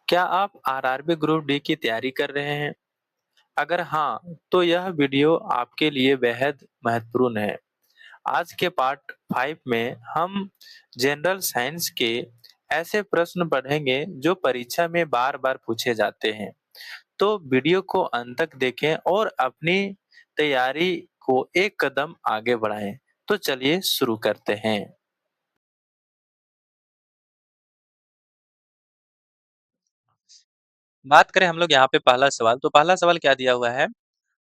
क्या आप RRB group D की तैयारी कर रहे हैं? अगर हाँ, तो यह वीडियो आपके लिए बेहद महत्वपूर्ण है। आज के पार्ट 5 में हम जनरल साइंस के ऐसे प्रश्न पढ़ेंगे जो परीक्षा में बार-बार पूछे जाते हैं। तो वीडियो को अंत तक देखें और अपनी तैयारी को एक कदम आगे बढ़ाएं। तो चलिए शुरू करते हैं। बात करें हम लोग यहाँ पे पहला सवाल, तो पहला सवाल क्या दिया हुआ है?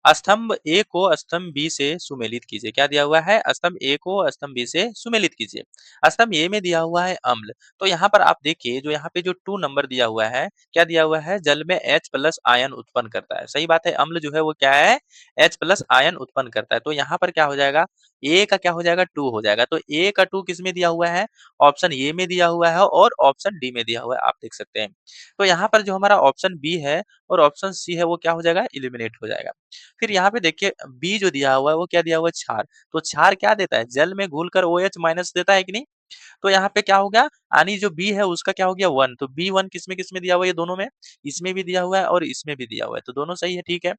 स्तंभ ए को स्तंभ बी से सुमेलित कीजिए। क्या दिया हुआ है? स्तंभ ए को स्तंभ बी से सुमेलित कीजिए। स्तंभ ए में दिया हुआ है अम्ल, तो यहाँ पर आप देखिए जो यहाँ पे जो 2 नंबर दिया हुआ है, क्या दिया हुआ है? जल में H+ आयन उत्पन्न करता है। सही बात है, अम्ल जो है वो क्या है? H+ आयन उत्पन्न करता है। तो यहाँ पर क्या हो जाएगा? ए का क्या हो जाएगा? 2 हो जाएगा। तो ए का 2 किस में दिया हुआ है? ऑप्शन ए में दिया हुआ है और ऑप्शन डी में दिया हुआ है, आप देख सकते हैं। तो यहाँ पर जो हमारा ऑप्शन बी है और ऑप्शन सी है वो क्या हो जाएगा? एलिमिनेट हो जाएगा। फिर यहाँ पे देखिए बी जो दिया हुआ है वो क्या दिया हुआ है? क्षार। तो क्षार क्या देता है? जल में घुलकर OH- देता है कि नहीं? तो यहाँ पे क्या हो गया? यानी जो बी है उसका क्या हो गया? 1। तो बी 1 किसमें दिया हुआ है? ये दोनों में, इसमें भी दिया हुआ है और इसमें भी दिया हुआ है, तो दोनों सही है, ठीक है।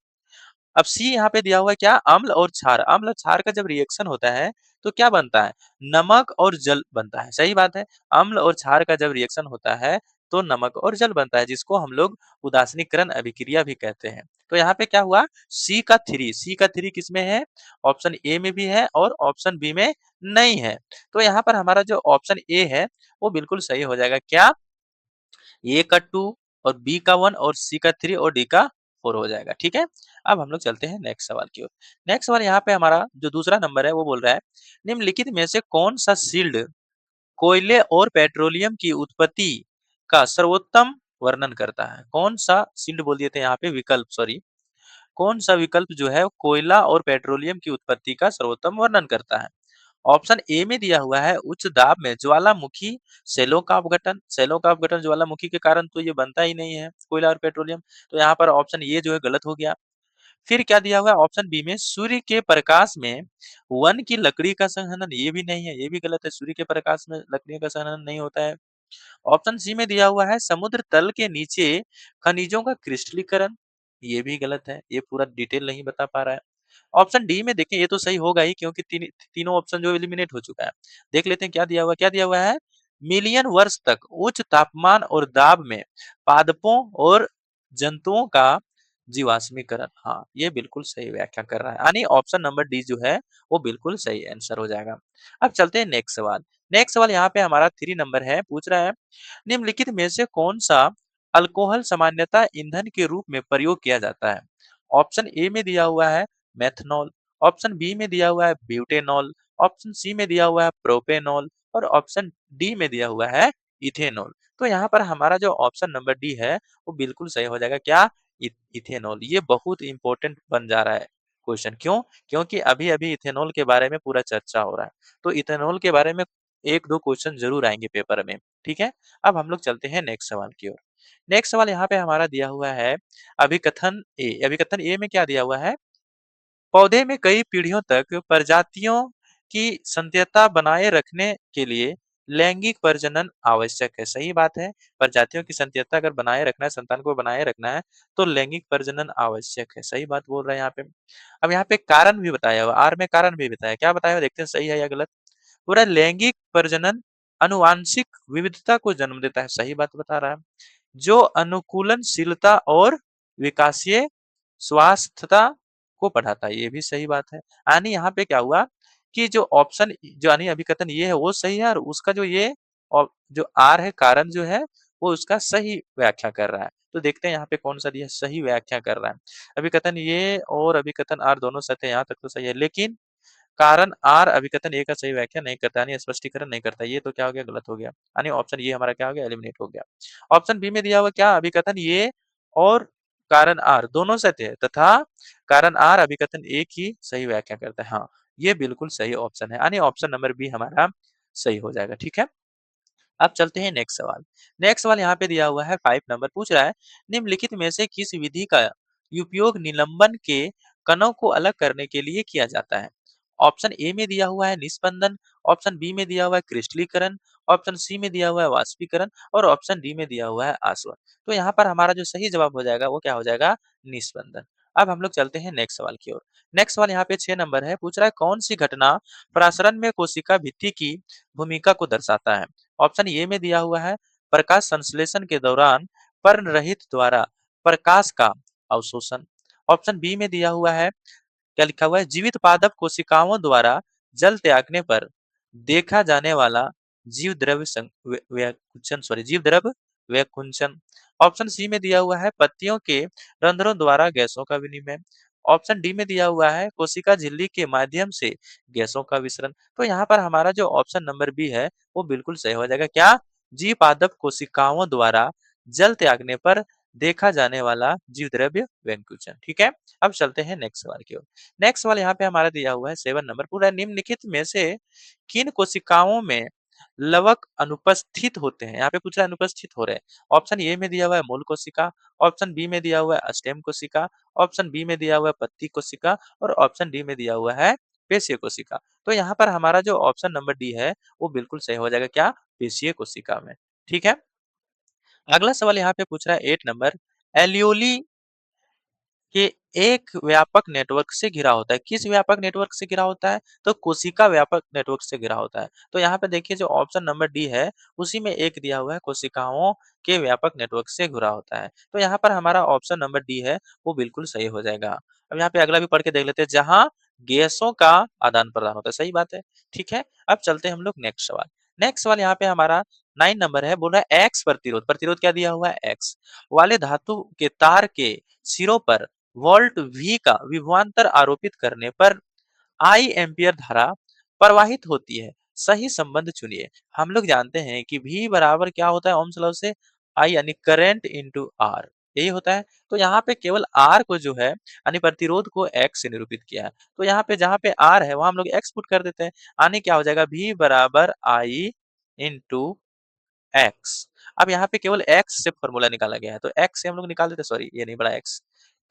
अब सी यहाँ पे दिया हुआ है क्या? अम्ल और क्षार। अम्ल और क्षार का जब रिएक्शन होता है तो क्या बनता है? नमक और जल बनता है। सही बात है, अम्ल और क्षार का जब रिएक्शन होता है तो नमक और जल बनता है, जिसको हम लोग उदासीनीकरण अभिक्रिया भी कहते हैं। तो यहाँ पे क्या हुआ? सी का 3 किसमें है? ऑप्शन ए में भी है और ऑप्शन बी में नहीं है। तो यहाँ पर हमारा जो ऑप्शन ए है वो बिल्कुल सही हो जाएगा। क्या? ए का 2 और बी का 1 और सी का 3 और डी का 4 हो जाएगा, ठीक है। अब हम लोग चलते हैं नेक्स्ट सवाल की ओर। नेक्स्ट सवाल यहाँ पे हमारा जो दूसरा नंबर है वो बोल रहा है, निम्नलिखित में से कौन सा शील्ड कोयले और पेट्रोलियम की उत्पत्ति का सर्वोत्तम वर्णन करता है? कौन सा शील्ड बोल दिए थे यहाँ पे, विकल्प सॉरी, कौन सा विकल्प जो है कोयला और पेट्रोलियम की उत्पत्ति का सर्वोत्तम वर्णन करता है? ऑप्शन ए में दिया हुआ है उच्च दाब में ज्वालामुखी सेलों का अपघटन ज्वालामुखी के कारण तो ये बनता ही नहीं है कोयला और पेट्रोलियम। तो यहाँ पर ऑप्शन ये जो है गलत हो गया। फिर क्या दिया हुआ है? ऑप्शन बी में सूर्य के प्रकाश में वन की लकड़ी का संघनन, ये भी नहीं है, ये भी गलत है, सूर्य के प्रकाश में लकड़ियों का संघनन नहीं होता है। ऑप्शन सी में दिया हुआ है समुद्र तल के नीचे खनिजों का क्रिस्टलीकरण, ये भी गलत है, ये पूरा डिटेल नहीं बता पा रहा है। ऑप्शन डी में देखिए ये तो सही होगा ही, क्योंकि तीनों ऑप्शन जो एलिमिनेट हो चुका है। देख लेते हैं क्या दिया हुआ है? मिलियन वर्ष तक उच्च तापमान और दाब में पादपों और जंतुओं का जीवाश्मीकरण, हाँ ये बिल्कुल सही व्याख्या कर रहा है, यानी ऑप्शन नंबर डी जो है वो बिल्कुल सही आंसर हो जाएगा। अब चलते हैं नेक्स्ट सवाल। नेक्स्ट सवाल यहाँ पे हमारा 3 नंबर है, पूछ रहा है निम्नलिखित में से कौन सा अल्कोहल सामान्यतः ईंधन के रूप में प्रयोग किया जाता है? ऑप्शन ए में दिया हुआ है मेथनॉल, ऑप्शन बी में दिया हुआ है ब्यूटेनॉल, ऑप्शन सी में दिया हुआ है प्रोपेनॉल और ऑप्शन डी में दिया हुआ है इथेनॉल। तो यहाँ पर हमारा जो ऑप्शन नंबर डी है वो बिल्कुल सही हो जाएगा। क्या? इथेनॉल। ये बहुत इंपॉर्टेंट बन जा रहा है क्वेश्चन, क्यों? क्योंकि अभी अभी इथेनॉल के बारे में पूरा चर्चा हो रहा है, तो इथेनॉल के बारे में एक दो क्वेश्चन जरूर आएंगे पेपर में, ठीक है। अब हम लोग चलते हैं नेक्स्ट सवाल की ओर। नेक्स्ट सवाल यहाँ पे हमारा दिया हुआ है अभिकथन ए में क्या दिया हुआ है? पौधे में कई पीढ़ियों तक प्रजातियों की संततता बनाए रखने के लिए लैंगिक प्रजनन आवश्यक है। सही बात है, प्रजातियों की संततता अगर बनाए रखना है, संतान को बनाए रखना है तो लैंगिक प्रजनन आवश्यक है। सही बात बोल रहे हैं यहाँ पे। अब यहाँ पे कारण भी बताया हुआ, आर में कारण भी बताया, क्या बताया हुआ देखते हैं सही है या गलत। पूरा लैंगिक प्रजनन अनुवांशिक विविधता को जन्म देता है, सही बात बता रहा है। जो अनुकूलनशीलता और विकासीय स्वास्थ्यता को बढ़ाता है, ये भी सही बात है। यानी यहाँ पे क्या हुआ कि जो ऑप्शन जो यानी अभिकथन ये है वो सही है और उसका जो ये और जो आर है कारण जो है वो उसका सही व्याख्या कर रहा है। तो देखते हैं यहाँ पे कौन सा दिया सही व्याख्या कर रहा है। अभिकथन ये और अभिकथन आर दोनों सत्य है, यहाँ तक तो सही है, लेकिन कारण आर अभिकथन ए का सही व्याख्या नहीं करता, यानी स्पष्टीकरण नहीं करता, ये तो क्या हो गया? गलत हो गया, यानी ऑप्शन ये हमारा क्या हो गया? एलिमिनेट हो गया। ऑप्शन बी में दिया हुआ क्या? अभिकथन ये और कारण आर दोनों सत्य है तथा कारण आर अभिकथन ए की सही व्याख्या करता है, हाँ ये बिल्कुल सही ऑप्शन है, यानी ऑप्शन नंबर बी हमारा सही हो जाएगा, ठीक है। अब चलते हैं नेक्स्ट सवाल। नेक्स्ट सवाल यहाँ पे दिया हुआ है 5 नंबर, पूछ रहा है निम्नलिखित में से किस विधि का उपयोग निलंबन के कणों को अलग करने के लिए किया जाता है? ऑप्शन ए में दिया हुआ है निस्पंदन, ऑप्शन बी में दिया हुआ है क्रिस्टलीकरण, ऑप्शन सी में दिया हुआ है वाष्पीकरण और ऑप्शन डी में दिया हुआ है आसवन। तो यहाँ पर हमारा जो सही जवाब हो जाएगा वो क्या हो जाएगा? निस्पंदन। अब हम लोग चलते हैं नेक्स्ट सवाल की ओर। नेक्स्ट सवाल यहाँ पे 6 नंबर है, पूछ रहा है कौन सी घटना प्रसरण में कोशिका भित्ति की भूमिका को दर्शाता है? ऑप्शन ए में दिया हुआ है प्रकाश संश्लेषण के दौरान पर्णरहित द्वारा प्रकाश का अवशोषण। ऑप्शन बी में दिया हुआ है, क्या लिखा हुआ है, जीवित पादप कोशिकाओं द्वारा जल त्यागने पर देखा जाने वाला जीव द्रव्य व्यकुंचन, जीव द्रव्य व्यकुंचन। ऑप्शन सी में दिया हुआ है पत्तियों के रंध्रों द्वारा गैसों का विनिमय। ऑप्शन डी में दिया हुआ है कोशिका झिल्ली के माध्यम से गैसों का विसरण। तो यहाँ पर हमारा जो ऑप्शन नंबर बी है वो बिल्कुल सही हो जाएगा। क्या? जीव पादप कोशिकाओं द्वारा जल त्यागने पर देखा जाने वाला जीव द्रव्य व्यकुंचन। ठीक है। अब चलते हैं नेक्स्ट सवाल की ओर। नेक्स्ट सवाल यहाँ पे हमारा दिया हुआ है 7 नंबर, पूरा निम्नलिखित में से किन कोशिकाओं में लवक अनुपस्थित होते हैं? यहाँ पे पूछ रहा है अनुपस्थित हो रहे हैं। ऑप्शन ए में दिया हुआ है मूल कोशिका, ऑप्शन बी में दिया हुआ है स्टेम कोशिका, ऑप्शन बी में दिया हुआ है पत्ती कोशिका और ऑप्शन डी में दिया हुआ है पेशीय कोशिका। तो यहाँ पर हमारा जो ऑप्शन नंबर डी है वो बिल्कुल सही हो जाएगा। क्या? पेशीय कोशिका में। ठीक है। अगला सवाल यहाँ पे पूछ रहा है 8 नंबर, एलियोली कि एक व्यापक नेटवर्क से घिरा होता है। किस व्यापक नेटवर्क से घिरा होता है? तो कोशिका व्यापक नेटवर्क से घिरा होता है। तो यहाँ पे देखिए जो ऑप्शन नंबर डी है उसी में एक दिया हुआ है कोशिकाओं के व्यापक नेटवर्क से घिरा होता है। तो यहाँ पर हमारा ऑप्शन नंबर डी है वो बिल्कुल सही हो जाएगा। अब यहाँ पे अगला भी पढ़ के देख लेते हैं, जहाँ गैसों का आदान प्रदान होता है। सही बात है। ठीक है। अब चलते हैं हम लोग नेक्स्ट सवाल। नेक्स्ट सवाल यहाँ पे हमारा 9 नंबर है, बोल रहा है एक्स प्रतिरोध, प्रतिरोध क्या दिया हुआ है? एक्स वाले धातु के तार के सिरों पर वोल्ट V का विभवांतर आरोपित करने पर I एम्पियर धारा प्रवाहित होती है। सही संबंध चुनिए। हम लोग जानते हैं कि V बराबर क्या होता है ओम्स लॉ से? I यानी करंट इंटू R, यही होता है। तो यहाँ पे केवल R को जो है यानी प्रतिरोध को X से निरूपित किया है। तो यहाँ पे जहाँ पे R है वहां हम लोग X पुट कर देते हैं। यानी क्या हो जाएगा? V बराबर I इंटू एक्स। अब यहाँ पे केवल एक्स से फॉर्मूला निकाला गया है तो एक्स से हम लोग निकाल देते, सॉरी ये नहीं बड़ा एक्स।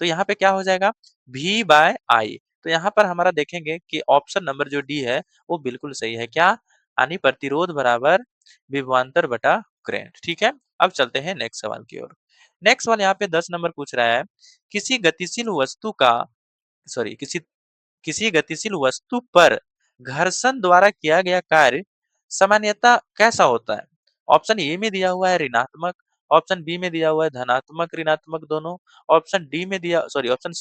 तो यहाँ पे क्या हो जाएगा? v बाय आई। तो यहाँ पर हमारा देखेंगे कि ऑप्शन नंबर जो डी है वो बिल्कुल सही है। क्या? यानी प्रतिरोध बराबर विभवांतर बटा करंट। ठीक है। अब चलते हैं नेक्स्ट सवाल की ओर। नेक्स्ट सवाल यहाँ पे 10 नंबर पूछ रहा है, किसी गतिशील वस्तु का सॉरी किसी किसी गतिशील वस्तु पर घर्षण द्वारा किया गया कार्य सामान्यतः कैसा होता है? ऑप्शन ए में दिया हुआ है ऋणात्मक, ऑप्शन बी में दिया हुआ है धनात्मक ऋणात्मक दोनों, ऑप्शन सी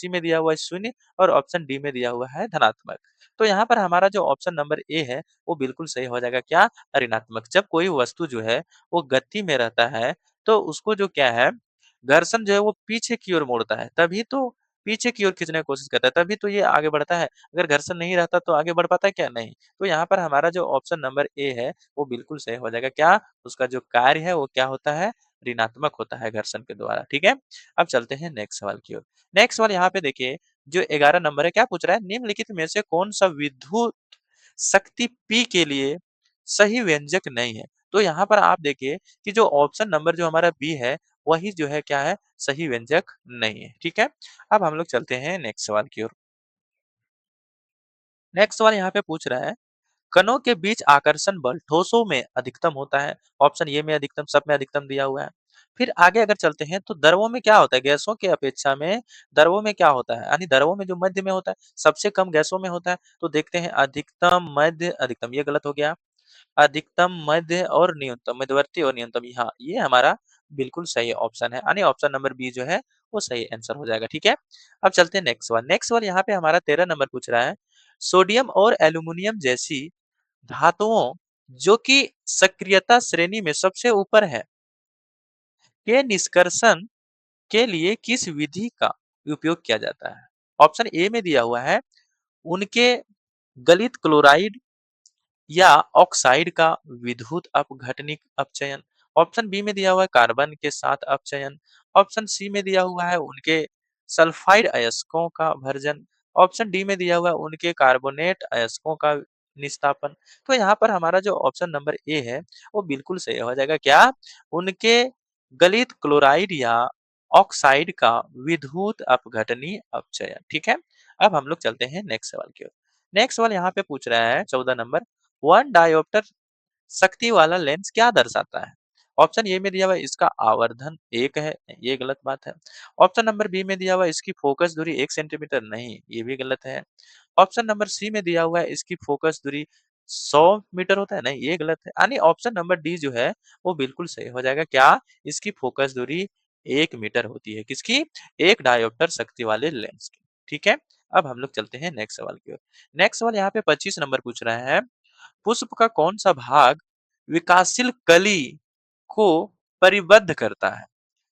में दिया हुआ है शून्य और ऑप्शन डी में दिया हुआ है धनात्मक। तो यहाँ पर हमारा जो ऑप्शन नंबर ए है वो बिल्कुल सही हो जाएगा। क्या? ऋणात्मक। जब कोई वस्तु जो है वो गति में रहता है तो उसको जो क्या है, घर्षण जो है वो पीछे की ओर मोड़ता है, तभी तो पीछे की ओर खींचने की कोशिश करता है, तभी तो ये आगे बढ़ता है। अगर घर्षण नहीं रहता तो आगे बढ़ पाता है क्या? नहीं। तो यहाँ पर हमारा जो ऑप्शन नंबर ए है वो बिल्कुल सही हो जाएगा। क्या? उसका जो कार्य है वो क्या होता है? ऋणात्मक होता है घर्षण के द्वारा। ठीक है। अब चलते हैं नेक्स्ट सवाल की ओर। नेक्स्ट सवाल यहाँ पे देखिए जो 11 नंबर है, क्या पूछ रहा है, निम्नलिखित में से कौन सा विद्युत शक्ति P के लिए सही व्यंजक नहीं है? तो यहाँ पर आप देखिए कि जो ऑप्शन नंबर जो हमारा बी है वही जो है क्या है, सही व्यंजक नहीं है। ठीक है। अब हम लोग चलते हैं नेक्स्ट सवाल की ओर। नेक्स्ट सवाल यहाँ पे पूछ रहा है, कणों के बीच आकर्षण बल ठोसों में अधिकतम होता है। ऑप्शन ए में अधिकतम, सब में अधिकतम दिया हुआ है। फिर आगे अगर चलते हैं तो द्रवों में क्या होता है? गैसों की अपेक्षा में द्रवों में क्या होता है? यानी द्रवों में जो मध्य में होता है सबसे कम गैसों में होता है। तो देखते हैं अधिकतम मध्य अधिकतम, ये गलत हो गया। अधिकतम मध्य और न्यूनतम, मध्यवर्ती और न्यूनतम, हाँ ये हमारा बिल्कुल सही ऑप्शन है। यानी ऑप्शन नंबर बी जो है वो सही आंसर हो जाएगा। ठीक है। अब चलते हैं नेक्स्ट वन। नेक्स्ट वन यहाँ पे हमारा 13 नंबर पूछ रहा है, सोडियम और एल्यूमिनियम जैसी धातुओं जो कि सक्रियता श्रेणी में सबसे ऊपर है के निष्कर्षण के लिए किस विधि का उपयोग किया जाता है? ऑप्शन ए में दिया हुआ है उनके गलित क्लोराइड या ऑक्साइड का विद्युत अपघटनिक अपचयन। ऑप्शन बी में दिया हुआ है कार्बन के साथ अपचयन। ऑप्शन सी में दिया हुआ है उनके सल्फाइड अयस्कों का भर्जन। ऑप्शन डी में दिया हुआ है उनके कार्बोनेट अयस्कों का निस्तापन। तो यहाँ पर हमारा जो ऑप्शन नंबर ए है वो बिल्कुल सही हो जाएगा। क्या? उनके गलित क्लोराइड या ऑक्साइड का विद्युत अपघटनीय अपचयन। ठीक है। अब हम लोग चलते हैं नेक्स्ट सवाल की ओर। नेक्स्ट सवाल यहाँ पे पूछ रहा है 14 नंबर, वन डायोप्टर शक्ति वाला लेंस क्या दर्शाता है? ऑप्शन ए में दिया हुआ है इसका आवर्धन 1 है, ये गलत बात है। ऑप्शन नंबर बी में दिया हुआ है इसकी फोकस दूरी 1 सेंटीमीटर नहीं, ये भी गलत है। ऑप्शन नंबर सी में दिया हुआ है इसकी फोकस दूरी 100 मीटर होता है, नहीं ये गलत है। यानी ऑप्शन नंबर डी जो है वो बिल्कुल सही हो जाएगा। क्या? इसकी फोकस दूरी 1 मीटर होती है। किसकी? एक डायोप्टर शक्ति वाले लेंस की। ठीक है? अब हम लोग चलते हैं नेक्स्ट सवाल की ओर। नेक्स्ट सवाल यहाँ पे 25 नंबर पूछ रहा है, पुष्प का कौन-सा भाग विकासशील कली को परिबद्ध करता है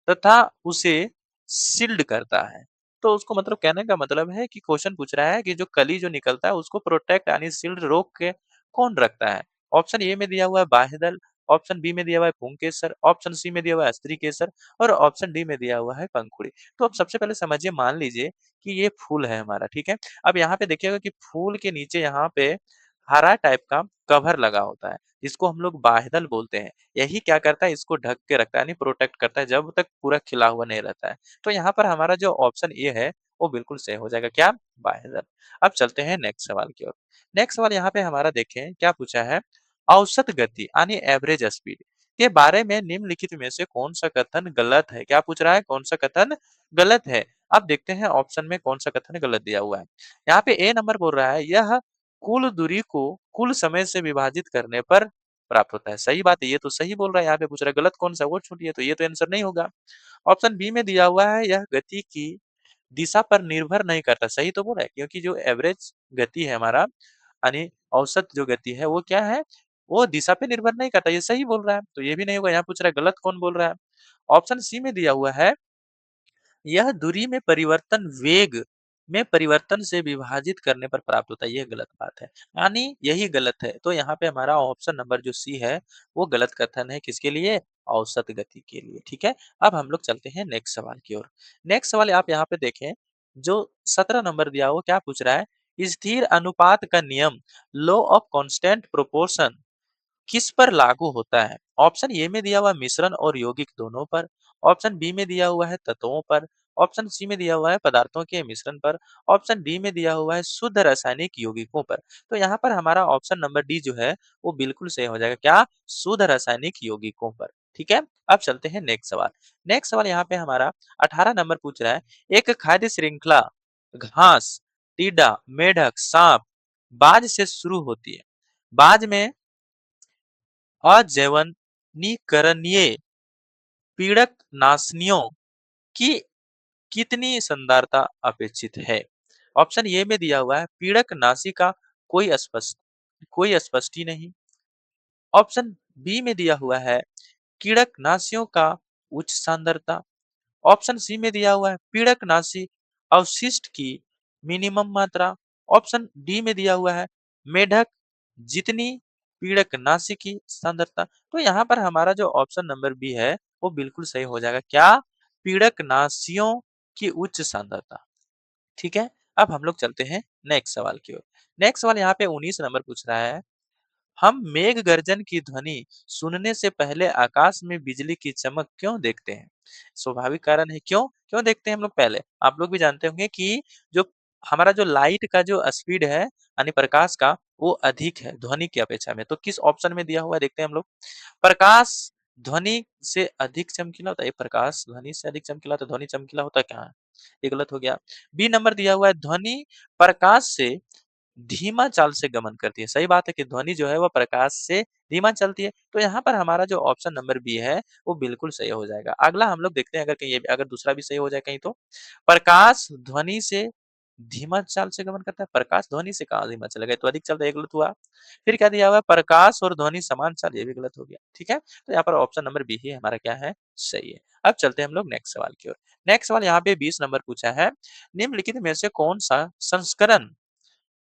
तथा उसे शील्ड करता है? तो उसको मतलब कहने का मतलब है कि क्वेश्चन पूछ रहा है कि जो कली जो निकलता है उसको प्रोटेक्ट यानी शील्ड रोक के कौन रखता है? ऑप्शन ए में दिया हुआ है बाह्यदल, ऑप्शन बी में दिया हुआ है पुंकेसर, ऑप्शन सी में दिया हुआ है स्त्रीकेसर और ऑप्शन डी में दिया हुआ है पंखुड़ी। तो अब सबसे पहले समझिए, मान लीजिए कि ये फूल है हमारा, ठीक है? अब यहाँ पे देखिएगा कि फूल के नीचे यहाँ पे हरा टाइप का कवर लगा होता है, जिसको हम लोग बाह्यदल बोलते हैं। यही क्या करता है, इसको ढक के रखता है यानी प्रोटेक्ट करता है जब तक पूरा खिला हुआ नहीं रहता है। तो यहाँ पर हमारा जो ऑप्शन ए है वो बिल्कुल सही हो जाएगा। क्या? बाह्यदल। अब चलते हैं नेक्स्ट सवाल की ओर। नेक्स्ट सवाल यहाँ पे हमारा देखें क्या पूछा है, औसत गति यानी एवरेज स्पीड के बारे में निम्नलिखित में से कौन सा कथन गलत है? क्या पूछ रहा है, कौन सा कथन गलत है? अब देखते हैं ऑप्शन में कौन सा कथन गलत दिया हुआ है। यहाँ पे ए नंबर बोल रहा है यह कुल दूरी को कुल समय से विभाजित करने पर प्राप्त होता है। सही बात है, ये तो सही बोल रहा है। यहाँ पे पूछ रहा है गलत कौन सा, वो छूट, ये तो आंसर नहीं होगा। ऑप्शन बी में दिया हुआ है यह गति की दिशा पर निर्भर नहीं करता। सही तो बोल रहा है, क्योंकि जो एवरेज गति है हमारा यानी औसत जो गति है वो क्या है, वो दिशा पे निर्भर नहीं करता। ये सही बोल रहा है, तो ये भी नहीं होगा। यहाँ पूछ रहा है गलत कौन बोल रहा है। ऑप्शन सी में दिया हुआ है यह दूरी में परिवर्तन वेग में परिवर्तन से विभाजित करने पर प्राप्त होता है, ये गलत बात है। यानी यही गलत है। तो यहाँ पे हमारा ऑप्शन नंबर जो सी है वो गलत कथन है। किसके लिए? औसत गति के लिए। ठीक है? अब हम लोग चलते हैं नेक्स्ट सवाल की ओर। नेक्स्ट सवाल आप यहाँ पे देखें, जो 17 नंबर दिया हुआ क्या पूछ रहा है, स्थिर अनुपात का नियम लॉ ऑफ कांस्टेंट प्रोपोर्शन किस पर लागू होता है? ऑप्शन ए में दिया हुआ है मिश्रण और यौगिक दोनों पर, ऑप्शन बी में दिया हुआ है तत्वों पर, ऑप्शन सी में दिया हुआ है पदार्थों के मिश्रण पर, ऑप्शन डी में दिया हुआ है शुद्ध रासायनिक यौगिकों पर। तो यहाँ पर हमारा ऑप्शन नंबर डी जो है वो बिल्कुल सही हो जाएगा। क्या? शुद्ध रासायनिक यौगिकों पर। ठीक है? अब चलते हैं नेक्स्ट सवाल। नेक्स्ट सवाल यहाँ पे हमारा 18 नंबर पूछ रहा है, एक खाद्य श्रृंखला घास, टीडा, मेढक, सांप, बाज से शुरू होती है। बाज में अजैवनीकरणीय पीड़कनाशिनियों की कितनी सांद्रता अपेक्षित है? ऑप्शन ए में दिया हुआ है पीड़कनाशी का कोई स्पष्टी नहीं। ऑप्शन बी में दिया हुआ है कीड़कनाशियों का उच्च सांद्रता। ऑप्शन सी में दिया हुआ है पीड़कनाशी अवशिष्ट की मिनिमम मात्रा। ऑप्शन डी में दिया हुआ है मेढक जितनी पीड़कनाशी की सांद्रता। तो यहाँ पर हमारा जो ऑप्शन नंबर बी है वो बिल्कुल सही हो जाएगा। क्या? पीड़कनाशियों की उच्च सांद्रता। ठीक है? अब हम लोग चलते हैं नेक्स्ट सवाल की ओर। नेक्स्ट सवाल यहाँ पे 19 नंबर पूछ रहा है, हम मेघ गर्जन की ध्वनि सुनने से पहले आकाश में बिजली की चमक क्यों देखते हैं? स्वाभाविक कारण है। क्यों क्यों देखते हैं हम लोग? पहले आप लोग भी जानते होंगे कि जो हमारा जो लाइट का जो स्पीड है यानी प्रकाश का वो अधिक है ध्वनि की अपेक्षा में। तो किस ऑप्शन में दिया हुआ है देखते हैं हम लोग। प्रकाश ध्वनि से अधिक चमकीला होता है। प्रकाश ध्वनि से अधिक चमकीला तो ध्वनि चमकीला होता क्या है? ये गलत हो गया। बी नंबर दिया हुआ है ध्वनि प्रकाश से धीमा चाल से गमन करती है। सही बात है कि ध्वनि जो है वो प्रकाश से धीमा चलती है। तो यहाँ पर हमारा जो ऑप्शन नंबर बी है वो बिल्कुल सही हो जाएगा। अगला हम लोग देखते हैं, अगर कहीं अगर दूसरा भी सही हो जाए कहीं तो। प्रकाश ध्वनि से धीमा चाल से गमन करता है। प्रकाश ध्वनि से कहाँ धीमा चलेगा, ये तो अधिक चलता है, ये गलत हुआ। फिर क्या दिया हुआ है प्रकाश और ध्वनि समान चाल, ये भी गलत हो गया। ठीक है? तो यहाँ पर ऑप्शन नंबर बी ही हमारा क्या है, सही है। अब चलते हैं हम लोग नेक्स्ट सवाल की ओर। नेक्स्ट सवाल यहाँ पे 20 नंबर पूछा है, निम्नलिखित में से कौन सा संस्करण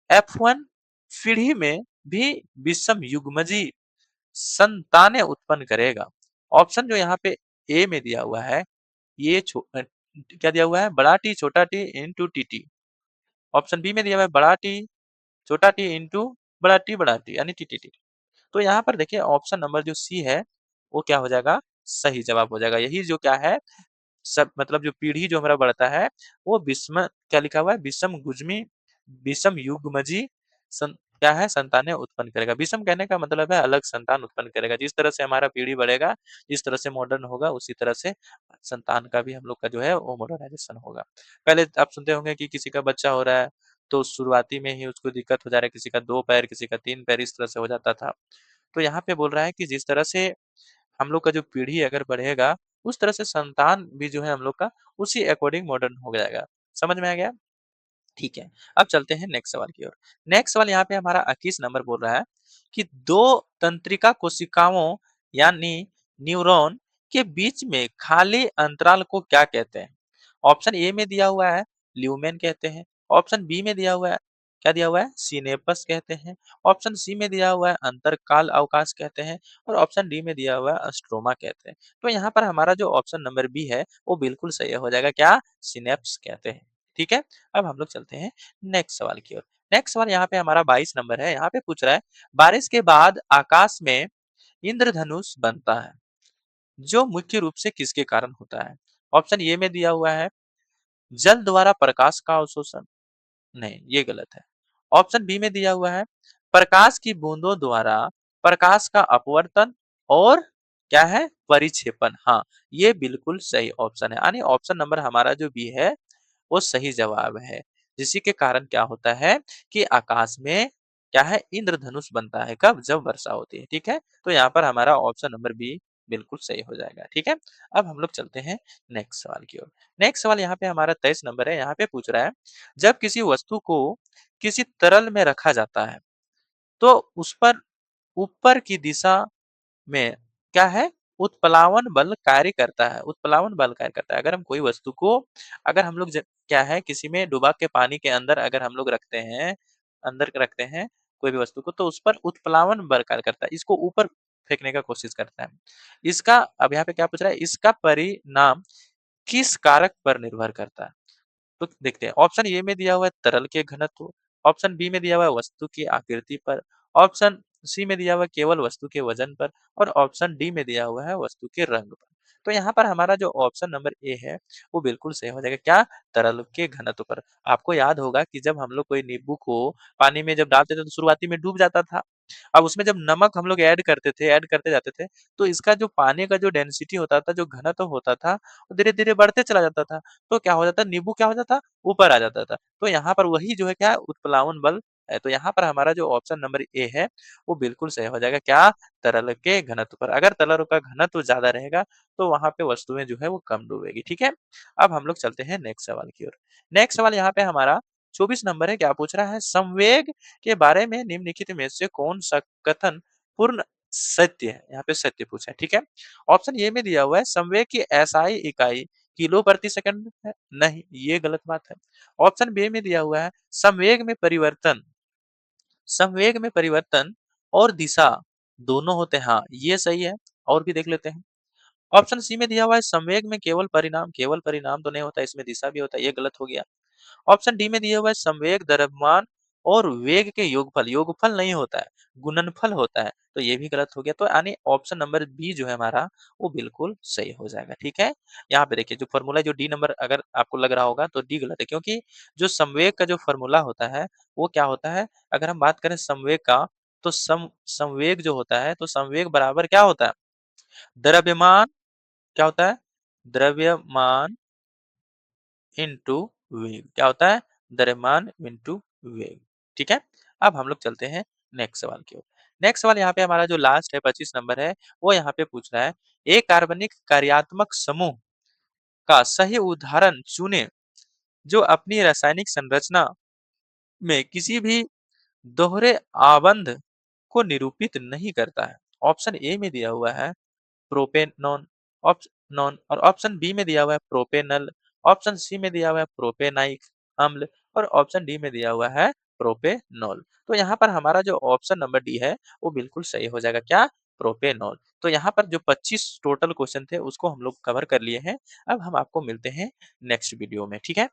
F1 पीढ़ी में भी विषम युग्मजी संतानें उत्पन्न करेगा? ऑप्शन जो यहाँ पे ए में दिया हुआ है, ये क्या दिया हुआ है, बड़ा टी छोटा T into T T. Option B में दिया हुआ है बड़ा टी छोटा टी इंटू बड़ा टी यानी टी टी टी। तो यहाँ पर देखिए ऑप्शन नंबर जो सी है वो क्या हो जाएगा, सही जवाब हो जाएगा। यही जो क्या है, सब मतलब जो पीढ़ी जो हमारा बढ़ता है वो विषम क्या लिखा हुआ है, विषम युग्मजी क्या है संतानें उत्पन्न करेगा। विषम कहने का मतलब है अलग संतान उत्पन्न करेगा। जिस तरह से हमारा पीढ़ी बढ़ेगा, जिस तरह से मॉडर्न होगा उसी तरह से संतान का भी हम लोग का जो है वो मॉडर्नाइज़ेशन होगा। पहले आप सुनते होंगे कि किसी का बच्चा हो रहा है, तो शुरुआती में ही उसको दिक्कत हो जा रहा है, किसी का 2 पैर, किसी का 3 पैर इस तरह से हो जाता था। तो यहाँ पे बोल रहा है कि जिस तरह से हम लोग का जो पीढ़ी अगर बढ़ेगा, उस तरह से संतान भी जो है हम लोग का उसी अकॉर्डिंग मॉडर्न हो जाएगा। समझ में आ गया? ठीक है। अब चलते हैं नेक्स्ट सवाल की ओर। नेक्स्ट सवाल यहाँ पे हमारा 21 नंबर बोल रहा है कि 2 तंत्रिका कोशिकाओं यानी न्यूरॉन के बीच में खाली अंतराल को क्या कहते हैं? ऑप्शन ए में दिया हुआ है ल्यूमेन कहते हैं, ऑप्शन बी में दिया हुआ है क्या दिया हुआ है सिनेपस कहते हैं, ऑप्शन सी में दिया हुआ है अंतरकाल अवकाश कहते हैं और ऑप्शन डी में दिया हुआ है स्ट्रोमा कहते हैं। तो यहाँ पर हमारा जो ऑप्शन नंबर बी है वो बिल्कुल सही हो जाएगा क्या सिनेप्स कहते हैं। ठीक है। अब हम लोग चलते हैं नेक्स्ट सवाल की ओर। नेक्स्ट सवाल यहाँ पे हमारा 22 नंबर है। यहाँ पे पूछ रहा है बारिश के बाद आकाश में इंद्रधनुष बनता है जो मुख्य रूप से किसके कारण होता है? ऑप्शन ए में दिया हुआ है जल द्वारा प्रकाश का अवशोषण, नहीं ये गलत है। ऑप्शन बी में दिया हुआ है प्रकाश की बूंदों द्वारा प्रकाश का अपवर्तन और क्या है परिक्षेपण। हाँ, ये बिल्कुल सही ऑप्शन है। यानी ऑप्शन नंबर हमारा जो बी है वो सही जवाब है। जिसी के कारण क्या होता है कि आकाश में क्या है इंद्रधनुष बनता है कब जब वर्षा होती है। ठीक है। तो यहाँ पर हमारा ऑप्शन नंबर बी बिल्कुल सही हो जाएगा। ठीक है। अब हम लोग चलते हैं नेक्स्ट सवाल की ओर। नेक्स्ट सवाल यहाँ पे हमारा 23 नंबर है। यहाँ पे पूछ रहा है जब किसी वस्तु को किसी तरल में रखा जाता है तो उस पर ऊपर की दिशा में क्या है उत्प्लावन बल कार्य करता है। उत्प्लावन बल कार्य करता है। अगर हम कोई वस्तु को अगर हम लोग क्या है किसी में डुबा के पानी के अंदर अगर हम लोग रखते हैं अंदर रखते हैं कोई भी वस्तु को तो उस पर उत्प्लावन बल कार्य करता है। इसको ऊपर फेंकने का कोशिश करता है। इसका अब यहाँ पे क्या पूछ रहा है इसका परिणाम किस कारक पर निर्भर करता है? तो देखते हैं ऑप्शन ए में दिया हुआ है तरल के घनत्व, ऑप्शन बी में दिया हुआ है वस्तु की आकृति पर, ऑप्शन सी में दिया हुआ है केवल वस्तु के वजन पर और ऑप्शन डी में दिया हुआ है वस्तु के रंग पर। तो यहाँ पर हमारा जो ऑप्शन नंबर ए है वो बिल्कुल सही हो जाएगा क्या तरल के घनत्व पर। आपको याद होगा कि जब हम लोग कोई नींबू को पानी में जब डालते थे तो शुरुआती में डूब जाता था। अब उसमें जब नमक हम लोग ऐड करते थे ऐड करते जाते थे तो इसका जो पानी का जो डेंसिटी होता था जो घनत्व होता था वो धीरे धीरे बढ़ते चला जाता था। तो क्या हो जाता नींबू क्या हो जाता ऊपर आ जाता था। तो यहाँ पर वही जो है क्या उत्प्लावन बल है। तो यहाँ पर हमारा जो ऑप्शन नंबर ए है वो बिल्कुल सही हो जाएगा क्या तरल के घनत्व पर। अगर तरल का घनत्व ज्यादा रहेगा तो वहां पे वस्तुएं जो है वो कम डूबेगी। ठीक है। अब हम लोग चलते हैं नेक्स्ट सवाल की ओर। नेक्स्ट सवाल यहाँ पे हमारा 24 नंबर है। क्या पूछ रहा है संवेग के बारे में निम्नलिखित में से कौन सा कथन पूर्ण सत्य है? यहाँ पे सत्य पूछा है। ठीक है। ऑप्शन ए में दिया हुआ है संवेग की एसआई इकाई किलो प्रति सेकंड है, नहीं ये गलत बात है। ऑप्शन बी में दिया हुआ है संवेग में परिवर्तन और दिशा दोनों होते हैं। हाँ ये सही है। और भी देख लेते हैं। ऑप्शन सी में दिया हुआ है संवेग में केवल परिणाम तो नहीं होता इसमें दिशा भी होता है, ये गलत हो गया। ऑप्शन डी में दिया हुआ है संवेग द्रव्यमान और वेग के योगफल नहीं होता है गुणनफल होता है। तो ये भी गलत हो गया। तो यानी ऑप्शन नंबर बी जो है हमारा वो बिल्कुल सही हो जाएगा। ठीक है। यहाँ पे देखिए जो फॉर्मूला जो डी नंबर अगर आपको लग रहा होगा तो डी गलत है क्योंकि जो संवेग का जो फॉर्मूला होता है वो क्या होता है अगर हम बात करें संवेग का तो संवेग जो होता है तो संवेग बराबर क्या होता है द्रव्यमान क्या होता है द्रव्यमान इनटू वेग क्या होता है द्रव्यमान इनटू वेग। ठीक है। अब हम लोग चलते हैं नेक्स्ट सवाल की ओर। नेक्स्ट सवाल यहाँ पे हमारा जो लास्ट है 25 नंबर है वो यहाँ पे पूछ रहा है एक कार्बनिक कार्यात्मक समूह का सही उदाहरण चुने जो अपनी रासायनिक संरचना में किसी भी दोहरे आबंध को निरूपित नहीं करता है। ऑप्शन ए में दिया हुआ है प्रोपेनॉन नॉन और ऑप्शन बी में दिया हुआ है प्रोपेनल, ऑप्शन सी में दिया हुआ है प्रोपेनाइक अम्ल और ऑप्शन डी में दिया हुआ है प्रोपेनॉल। तो यहाँ पर हमारा जो ऑप्शन नंबर डी है वो बिल्कुल सही हो जाएगा क्या प्रोपेनॉल। तो यहाँ पर जो 25 टोटल क्वेश्चन थे उसको हम लोग कवर कर लिए हैं। अब हम आपको मिलते हैं नेक्स्ट वीडियो में। ठीक है।